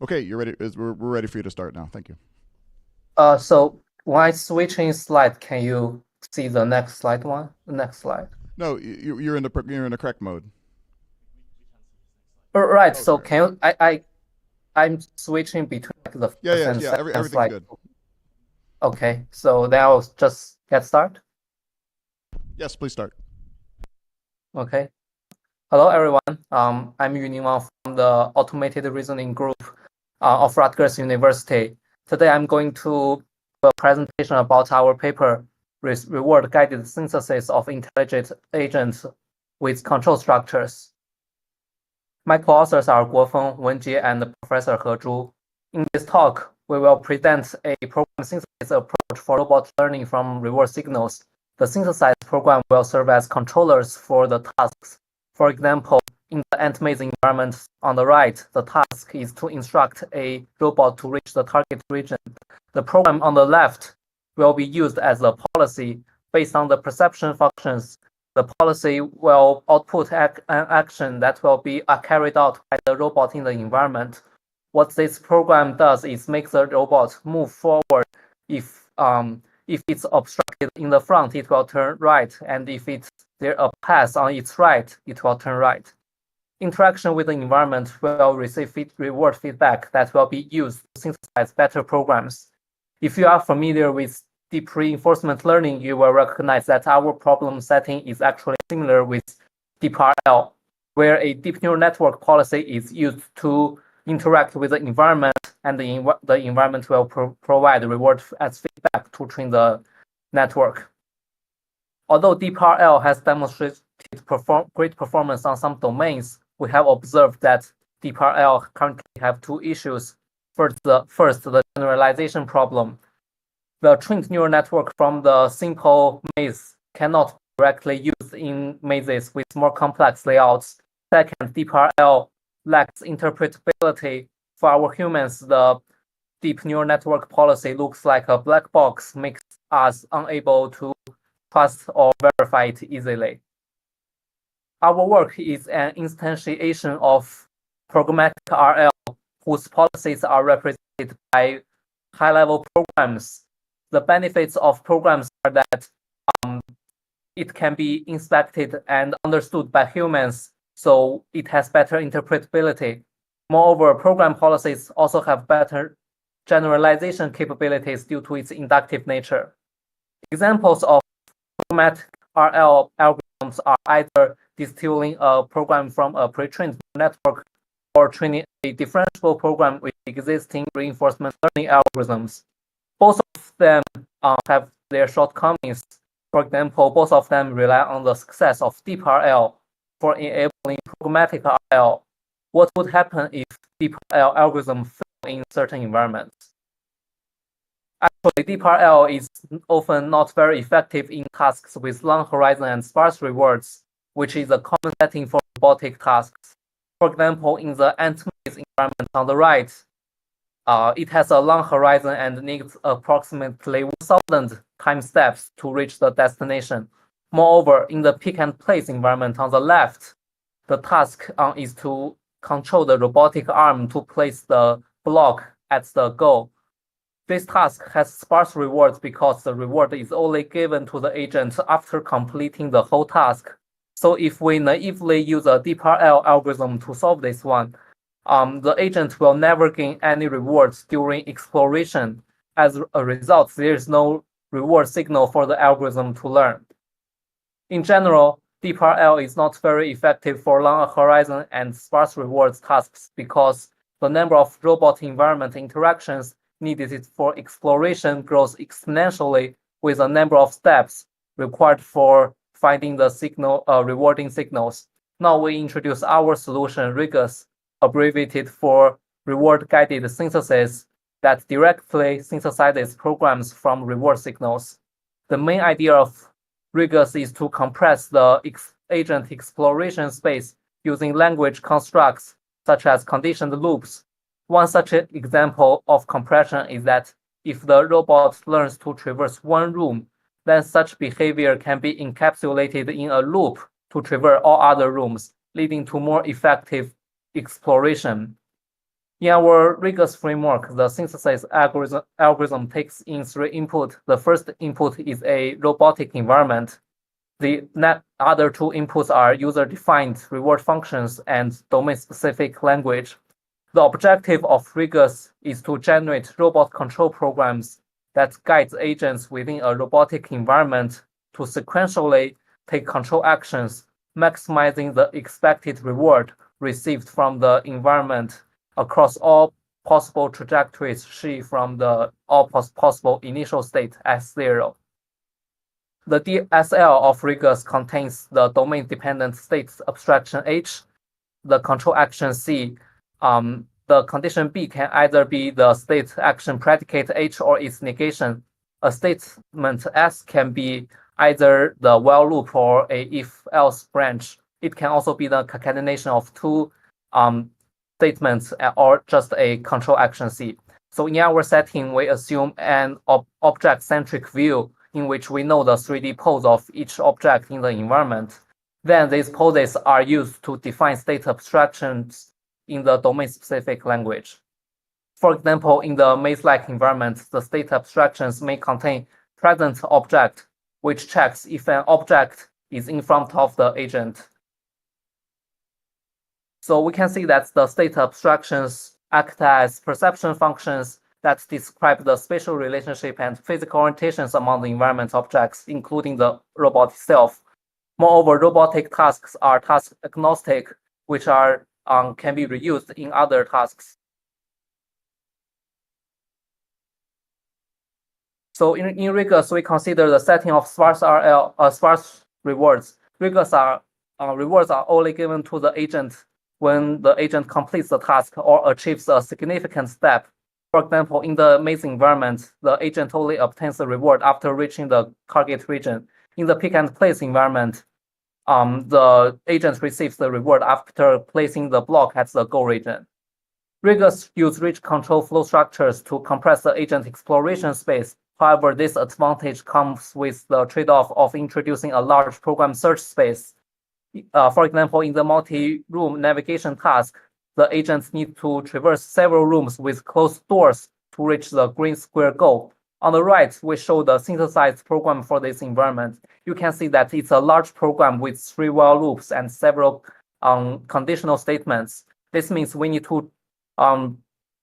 Okay, you're ready. We're ready for you to start now. Thank you. So when I switching slide, can you see the next slide one? The next slide. No, you're in the correct mode. Right. Oh, So sorry. can you, I'm switching between like the Yeah, first yeah, and yeah. second Everything's slide. good. Okay. So now I'll just get started. Yes, please start. Okay. Hello, everyone. I'm Wang from the Automated Reasoning Group of Rutgers University. Today, I'm going to do a presentation about our paper, Reward-Guided Synthesis of Intelligent Agents with Control Structures. My co-authors are Guofeng, Wenjie, and Professor He Zhu. In this talk, we will present a program synthesis approach for robot learning from reward signals. The synthesized program will serve as controllers for the tasks. For example, in the ant maze environment on the right, the task is to instruct a robot to reach the target region. The program on the left will be used as a policy based on the perception functions. The policy will output an action that will be carried out by the robot in the environment. What this program does is make the robot move forward. If it's obstructed in the front, it will turn right, and if there a path on its right, it will turn right. Interaction with the environment will receive reward feedback that will be used to synthesize better programs. If you are familiar with deep reinforcement learning, you will recognize that our problem setting is actually similar with DeepRL, where a deep neural network policy is used to interact with the environment, and the environment will provide reward as feedback to train the network. Although DeepRL has demonstrated great performance on some domains, we have observed that DeepRL currently have two issues. First, the generalization problem. The trained neural network from the simple maze cannot be directly used in mazes with more complex layouts. Second, DeepRL lacks interpretability. For our humans, the deep neural network policy looks like a black box, makes us unable to trust or verify it easily. Our work is an instantiation of programmatic RL, whose policies are represented by high-level programs. The benefits of programs are that it can be inspected and understood by humans, so it has better interpretability. Moreover, program policies also have better generalization capabilities due to its inductive nature. Examples of programmatic RL algorithms are either distilling a program from a pre-trained network or training a differentiable program with existing reinforcement learning algorithms. Both of them have their shortcomings. For example, both of them rely on the success of DeepRL for enabling programmatic RL. What would happen if DeepRL algorithm fail in certain environments? Actually, DeepRL is often not very effective in tasks with long horizon and sparse rewards, which is a common setting for robotic tasks. For example, in the ant maze environment on the right, it has a long horizon and needs approximately 1,000 time steps to reach the destination. Moreover, in the pick and place environment on the left, the task is to control the robotic arm to place the block at the goal. This task has sparse rewards because the reward is only given to the agent after completing the whole task. So if we naively use a DeepRL algorithm to solve this one, the agent will never gain any rewards during exploration. As a result, there is no reward signal for the algorithm to learn. In general, DeepRL is not very effective for long horizon and sparse rewards tasks because the number of robot environment interactions needed for exploration grows exponentially with the number of steps required for finding the rewarding signals. Now we introduce our solution ReGuS, abbreviated for reward-guided synthesis, that directly synthesizes programs from reward signals. The main idea of ReGuS is to compress the agent exploration space using language constructs such as conditioned loops. One such example of compression is that if the robot learns to traverse one room, then such behavior can be encapsulated in a loop to traverse all other rooms, leading to more effective exploration. In our ReGuS framework, the synthesis algorithm takes in 3 inputs. The first input is a robotic environment. The other 2 inputs are user-defined reward functions and domain-specific language. The objective of ReGuS is to generate robot control programs that guide agents within a robotic environment to sequentially take control actions, maximizing the expected reward received from the environment across all possible trajectories xi from the all possible initial state S0. The DSL of ReGuS contains the domain-dependent state abstraction H, the control action C. The condition B can either be the state action predicate H or its negation. A statement S can be either the while loop or a if-else branch. It can also be the concatenation of 2 statements or just a control action C. So in our setting, we assume an object-centric view in which we know the 3D pose of each object in the environment. Then these poses are used to define state abstractions in the domain-specific language. For example, in the maze-like environment, the state abstractions may contain present object, which checks if an object is in front of the agent. So we can see that the state abstractions act as perception functions that describe the spatial relationship and physical orientations among the environment objects, including the robot itself. Moreover, robotic tasks are task agnostic, which are can be reused in other tasks. So in ReGuS, we consider the setting of sparse sparse rewards. ReGuS rewards are only given to the agent when the agent completes the task or achieves a significant step. For example, in the maze environment, the agent only obtains the reward after reaching the target region. In the pick and place environment, the agent receives the reward after placing the block at the goal region. ReGuS use rich control flow structures to compress the agent exploration space. However, this advantage comes with the trade-off of introducing a large program search space. For example, in the multi-room navigation task, the agents need to traverse several rooms with closed doors to reach the green square goal. On the right, we show the synthesized program for this environment. You can see that it's a large program with 3 while loops and several conditional statements. This means we need to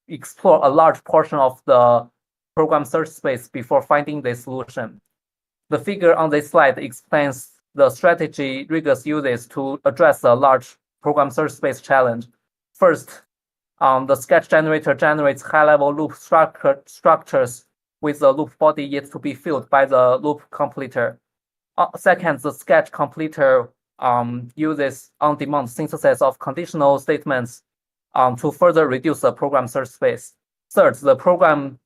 explore a large portion of the program search space before finding the solution. The figure on this slide explains the strategy ReGuS uses to address the large program search space challenge. First, the sketch generator generates high-level loop structures with the loop body yet to be filled by the loop completer. Second, the sketch completer uses on-demand synthesis of conditional statements to further reduce the program search space. Third, the program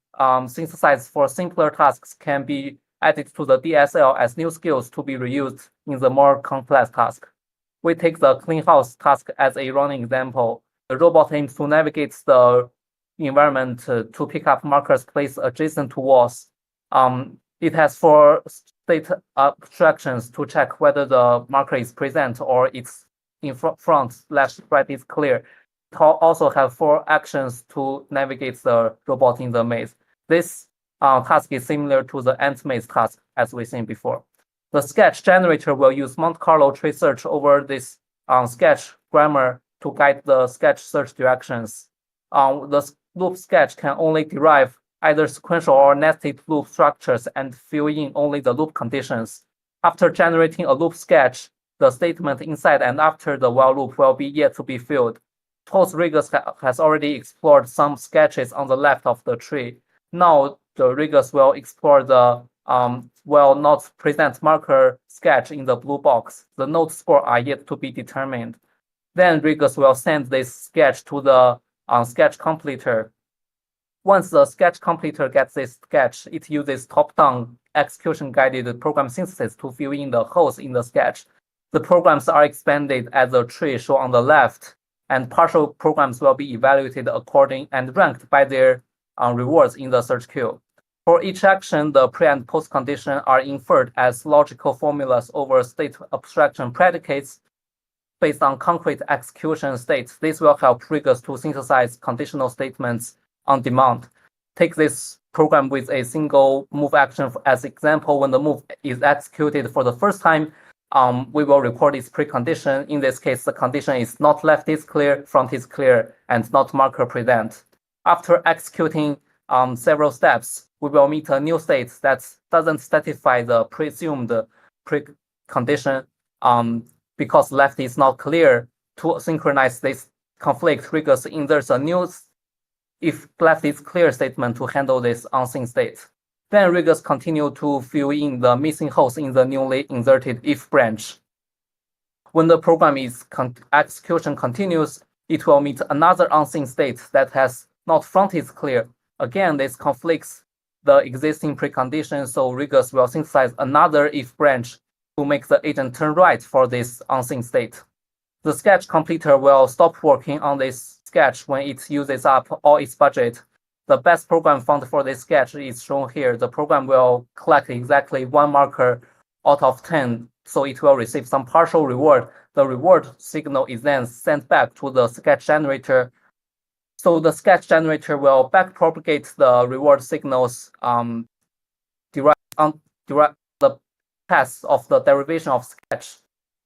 synthesized for simpler tasks can be added to the DSL as new skills to be reused in the more complex task. We take the clean house task as a running example. The robot aims to navigate the environment to pick up markers placed adjacent to walls. It has 4 state abstractions to check whether the marker is present or it's in front, left, right is clear. It also has 4 actions to navigate the robot in the maze. This task is similar to the ant maze task as we seen before. The sketch generator will use Monte Carlo tree search over this sketch grammar to guide the sketch search directions. The loop sketch can only derive either sequential or nested loop structures and fill in only the loop conditions. After generating a loop sketch, the statement inside and after the while loop will be yet to be filled. Suppose ReGuS has already explored some sketches on the left of the tree. Now the ReGuS will explore the will not present marker sketch in the blue box. The node score are yet to be determined. Then ReGuS will send this sketch to the sketch completer. Once the sketch completer gets this sketch, it uses top-down execution-guided program synthesis to fill in the holes in the sketch. The programs are expanded as a tree shown on the left, and partial programs will be evaluated according and ranked by their rewards in the search queue. For each action, the pre and post condition are inferred as logical formulas over state abstraction predicates. based on concrete execution states. This will help ReGuS to synthesize conditional statements on demand. Take this program with a single move action as example. When the move is executed for the first time, we will record its precondition. In this case, the condition is not left is clear, front is clear, and not marker present. After executing several steps, we will meet a new state that doesn't satisfy the presumed precondition. Because left is not clear. To synchronize this conflict, ReGuS inserts a new if left is clear statement to handle this unseen state. Then ReGuS continue to fill in the missing holes in the newly inserted if branch. When the program is execution continues, it will meet another unseen state that has not front is clear. Again, this conflicts the existing precondition, so ReGuS will synthesize another if branch to make the agent turn right for this unseen state. The sketch completer will stop working on this sketch when it uses up all its budget. The best program found for this sketch is shown here. The program will collect exactly 1 marker out of 10, so it will receive some partial reward. The reward signal is then sent back to the sketch generator. So the sketch generator will backpropagate the reward signals derive the path of the derivation of sketch.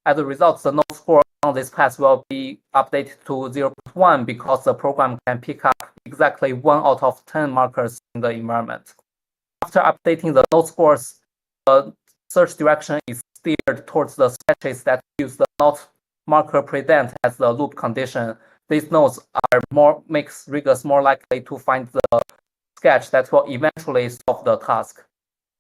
As a result, the node score on this path will be updated to 0.1 because the program can pick up exactly 1 out of 10 markers in the environment. After updating the node scores, the search direction is steered towards the sketches that use the not marker present as the loop condition. These nodes makes ReGuS more likely to find the sketch that will eventually solve the task.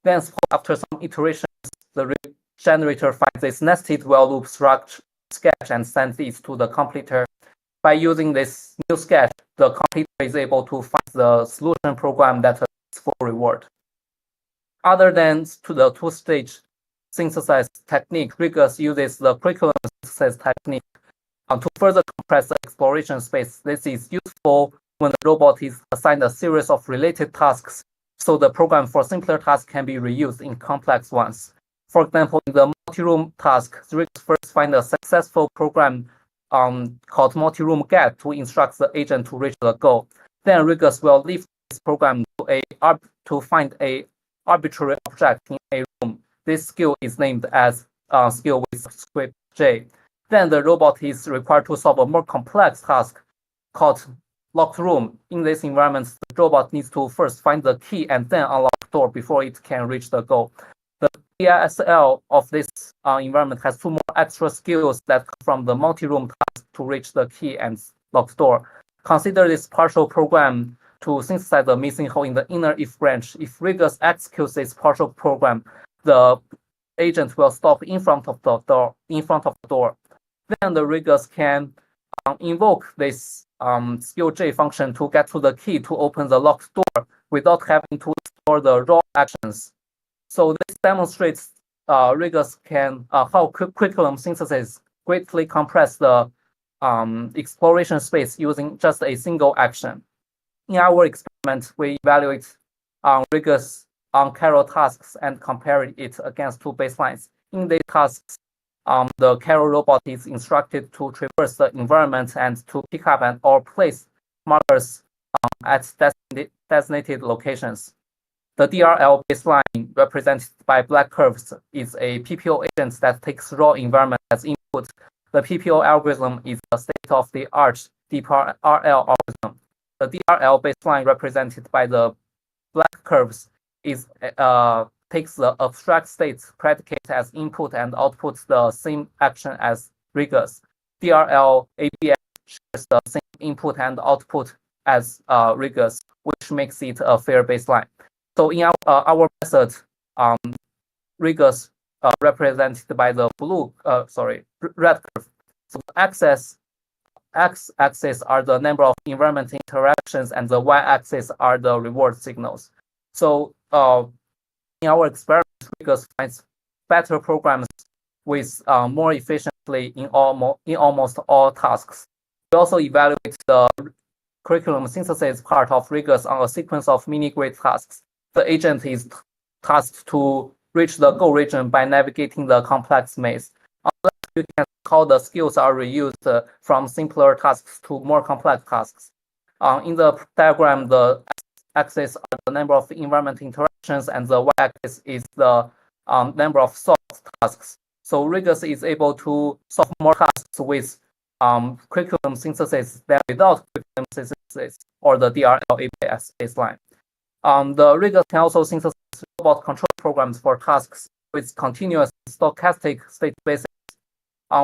Then, after some iterations, the generator finds this nested while loop structure sketch and sends it to the completer. By using this new sketch, the completer is able to find the solution program that is for reward. Other than the two-stage synthesize technique, ReGuS uses the curriculum synthesis technique to further compress the exploration space. This is useful when the robot is assigned a series of related tasks, so the program for simpler tasks can be reused in complex ones. For example, in the multi-room task, ReGuS first find a successful program called multi-room get to instruct the agent to reach the goal. Then ReGuS will leave this program to find a arbitrary object in a room. This skill is named as skill with script J. Then the robot is required to solve a more complex task called locked room. In this environment, the robot needs to first find the key and then unlock the door before it can reach the goal. The DSL of this environment has 2 more extra skills that come from the multi-room task to reach the key and lock the door. Consider this partial program to synthesize the missing hole in the inner if branch. If ReGuS executes this partial program, the agent will stop in front of the door. Then the ReGuS can invoke this skill J function to get to the key to open the locked door without having to explore the raw actions. So this demonstrates ReGuS can how curriculum synthesis greatly compress the exploration space using just a single action. In our experiment, we evaluate ReGuS on Carol tasks and compare it against 2 baselines. In these tasks, the Carol robot is instructed to traverse the environment and to pick up or place markers at designated locations. The DRL baseline, represented by black curves, is a PPO agent that takes raw environment as input. The PPO algorithm is a state-of-the-art DRL algorithm. The DRL baseline, represented by the black curves, takes the abstract state predicate as input and outputs the same action as ReGuS. DRL ABS shares the same input and output as ReGuS, which makes it a fair baseline. So in our method, ReGuS represented by the red curve. So the x-axis are the number of environment interactions and the y-axis are the reward signals. So in our experiment, ReGuS finds better programs with more efficiently in almost all tasks. We also evaluate the curriculum synthesis part of ReGuS on a sequence of mini-grid tasks. The agent is tasked to reach the goal region by navigating the complex maze. On the left, you can how the skills are reused from simpler tasks to more complex tasks. In the diagram, the x-axis are the number of environment interactions, and the y-axis is the number of solved tasks. So ReGuS is able to solve more tasks with curriculum synthesis than without curriculum synthesis or the DRL ABS baseline. The ReGuS can also synthesize robot control programs for tasks with continuous stochastic state spaces.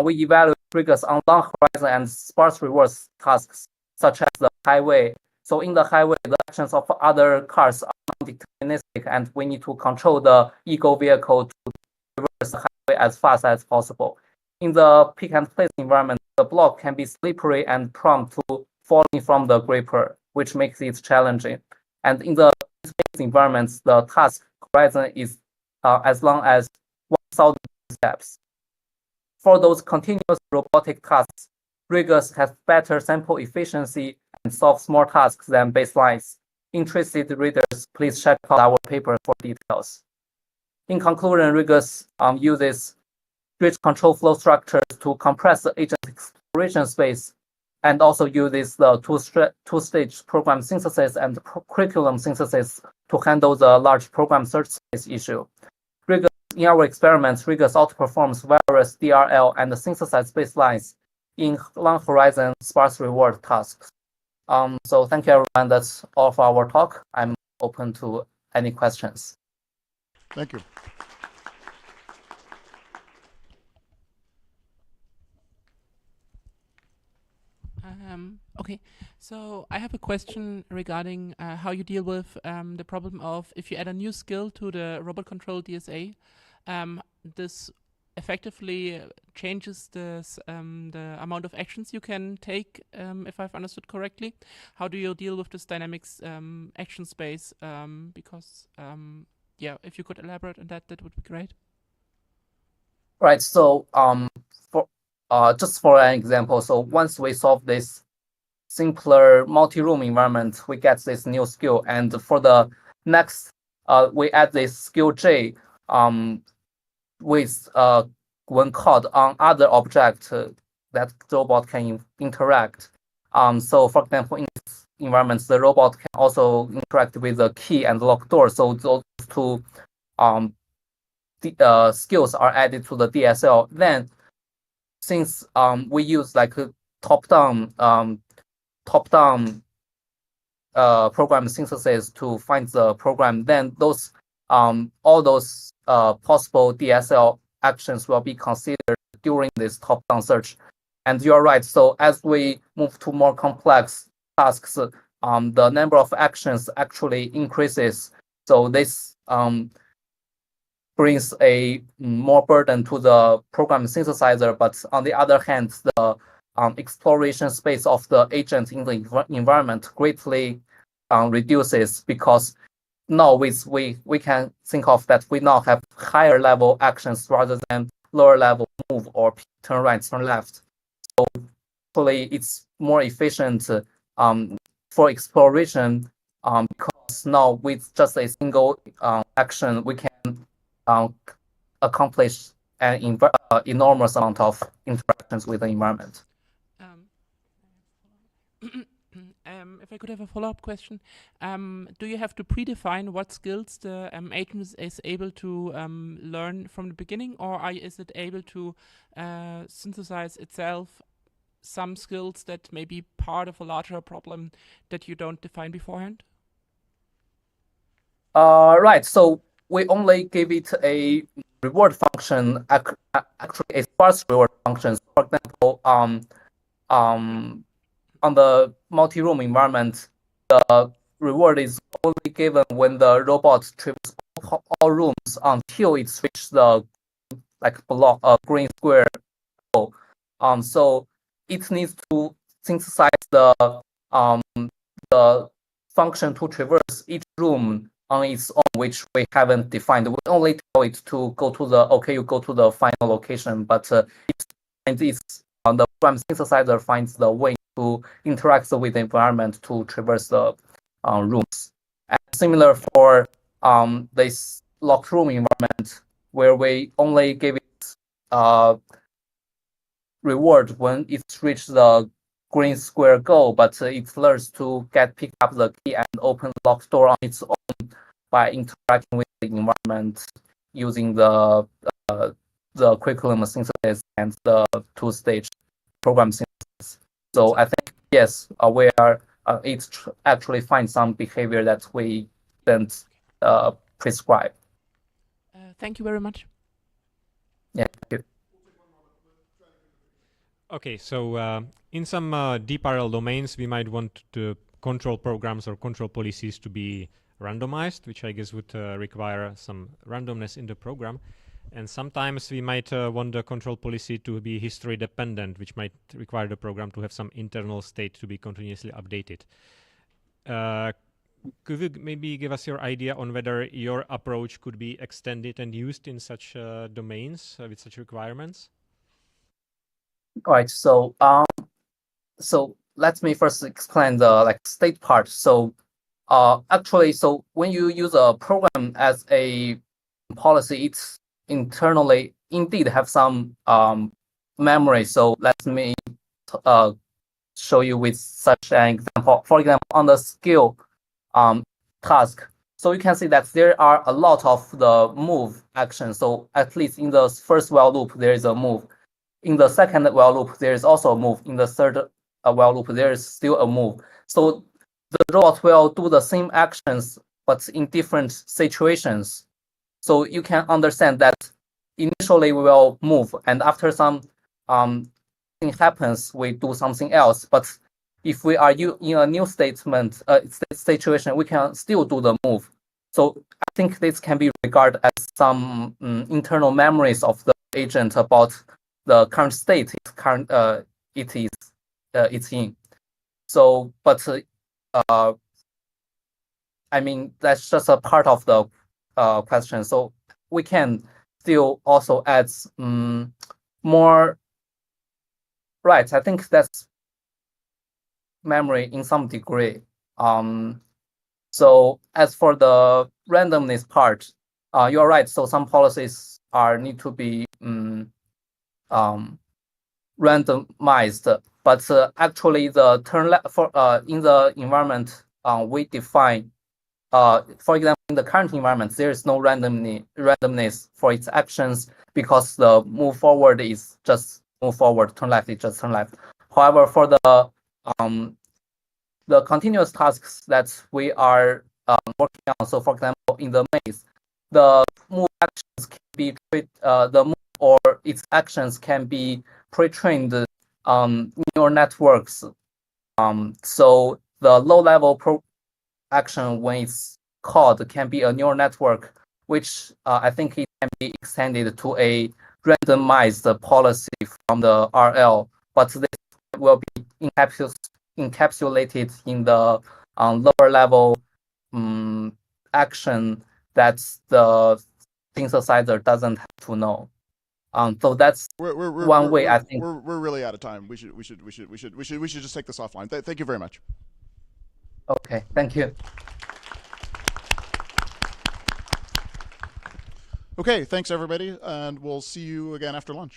We evaluate ReGuS on long horizon and sparse rewards tasks, such as the highway. So in the highway, the actions of other cars are non-deterministic, and we need to control the ego vehicle to traverse the highway as fast as possible. In the pick and place environment, the block can be slippery and prone to falling from the gripper, which makes it challenging. And in the space environments, the task horizon is as long as 1,000 steps. For those continuous robotic tasks, ReGuS has better sample efficiency and solves more tasks than baselines. Interested readers, please check out our paper for details. In conclusion, ReGuS uses rich control flow structures to compress the agent exploration space, and also uses the two-stage program synthesis and curriculum synthesis to handle the large program search space issue. In our experiments, ReGuS outperforms various DRL and synthesized baselines in long horizon sparse reward tasks. So thank you, everyone. That's all for our talk. I'm open to any questions. Thank you. Okay, so I have a question regarding how you deal with the problem of if you add a new skill to the robot control DSA, this effectively changes the amount of actions you can take, if I've understood correctly. How do you deal with this dynamics action space? Because, yeah, if you could elaborate on that, that would be great. Right, so just for an example, so once we solve this simpler multi-room environment, we get this new skill, and for the next, we add this skill J with when called on other object that the robot can interact. So for example, in this environment, the robot can also interact with the key and lock door. So those two skills are added to the DSL. Then, since we use like a top-down program synthesis to find the program, then those all those possible DSL actions will be considered during this top-down search. And you're right. So as we move to more complex tasks, the number of actions actually increases. So this brings a more burden to the program synthesizer. But on the other hand, the exploration space of the agent in the environment greatly reduces, because now we can think of that we now have higher level actions rather than lower level move or turn right, turn left. So hopefully it's more efficient for exploration, because now with just a single action we can accomplish an enormous amount of interactions with the environment. If I could have a follow-up question, do you have to predefine what skills the agent is able to learn from the beginning, or is it able to synthesize itself some skills that may be part of a larger problem that you don't define beforehand? Right. So we only give it a reward function, actually a sparse reward function. For example, on the multi-room environment, the reward is only given when the robot traverses all rooms until it reaches the block green square. So it needs to synthesize the function to traverse each room on its own, which we haven't defined. We only tell it to go to you go to the final location, but the program synthesizer finds the way to interact with the environment to traverse the rooms. And similar for this locked room environment, where we only give it reward when it reaches the green square goal, but it learns to pick up the key and open the locked door on its own by interacting with the environment using the curriculum synthesis and the two-stage program synthesis. So I think yes, we are. It actually finds some behavior that we didn't prescribe. Thank you very much. Yeah, thank you. Okay, so in some deep parallel domains, we might want the control programs or control policies to be randomized, which I guess would require some randomness in the program. And sometimes we might want the control policy to be history dependent, which might require the program to have some internal state to be continuously updated. Could you maybe give us your idea on whether your approach could be extended and used in such domains with such requirements? All right, so let me first explain the state part. So actually, so when you use a program as a policy, it's internally indeed have some memory. So let me show you with such an example. For example, on the skill task, so you can see that there are a lot of the move actions. So at least in the first while loop, there is a move. In the second while loop, there is also a move. In the third while loop, there is still a move. So the robot will do the same actions, but in different situations. So you can understand that initially we will move, and after some thing happens, we do something else. But if we are in a new situation, we can still do the move. So I think this can be regarded as some internal memories of the agent about the current state it's in. So, but I mean that's just a part of the question. So we can still also add more. Right, I think that's memory in some degree. So as for the randomness part, you're right. So some policies need to be randomized, but actually the in the environment we define. For example, in the current environment, there is no randomness for its actions because the move forward is just move forward, turn left is just turn left. However, for the continuous tasks that we are working on, so for example, in the maze, the move actions can be the move or its actions can be pre-trained neural networks. So the low-level action when it's called can be a neural network, which I think it can be extended to a randomized policy from the RL, but this will be encapsulated in the lower level action that the synthesizer doesn't have to know. So that's one way I think we're really out of time. We should just take this offline. Thank you very much. Okay, thank you. Okay, thanks everybody, and we'll see you again after lunch.